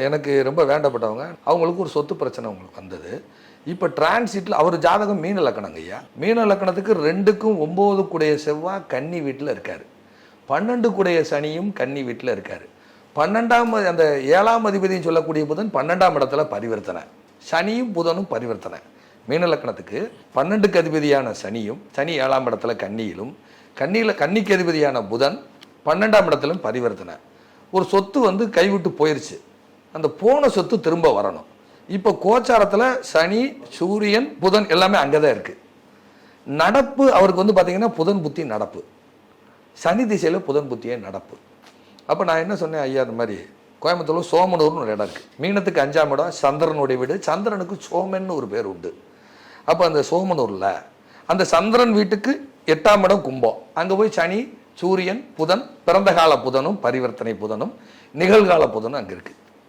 எனக்கு ரொம்ப வேண்டப்பட்டவங்க, அவங்களுக்கு ஒரு சொத்து பிரச்சனை அவங்களுக்கு வந்தது. இப்போ டிரான்சிட்டில் அவர் ஜாதகம் மீன லக்கணங்க ஐயா. மீன லக்கணத்துக்கு 2க்கும் 9 கூடைய செவ்வாய் கன்னி வீட்டில் இருக்கார். 12 கூடைய சனியும் கன்னி வீட்டில் இருக்கார். 12ஆம் அந்த 7ஆம் அதிபதினு சொல்லக்கூடிய புதன் 12ஆம் இடத்துல பரிவர்த்தனை. சனியும் புதனும் பரிவர்த்தனை. மீன லக்கணத்துக்கு 12க்கு அதிபதியான சனியும், சனி 7ஆம் இடத்துல கன்னியிலும், கன்னிக்கு அதிபதியான புதன் 12ஆம் இடத்திலும் பரிவர்த்தனை. ஒரு சொத்து கைவிட்டு போயிருச்சு. அந்த போன சொத்து திரும்ப வரணும். இப்போ கோச்சாரத்தில் சனி, சூரியன், புதன் எல்லாமே அங்கே தான் இருக்குது. நடப்பு அவருக்கு பார்த்தீங்கன்னா புதன் புத்தி நடப்பு, சனி திசையில் புதன் புத்தியே நடப்பு. அப்போ நான் என்ன சொன்னேன், ஐயா இந்த மாதிரி கோயம்புத்தூர் சோமனூர்னு ஒரு இடம் இருக்குது. மீனத்துக்கு 5ஆம் இடம் சந்திரனுடைய வீடு. சந்திரனுக்கு சோமன்னு ஒரு பேர் உண்டு. அப்போ அந்த சோமனூரில் அந்த சந்திரன் வீட்டுக்கு 8ஆம் இடம் கும்பம். அங்கே போய் சனி, சூரியன், புதன், பிறந்த கால புதனும் பரிவர்த்தனை புதனும் நிகழ்கால புதனும் அங்கே இருக்குது.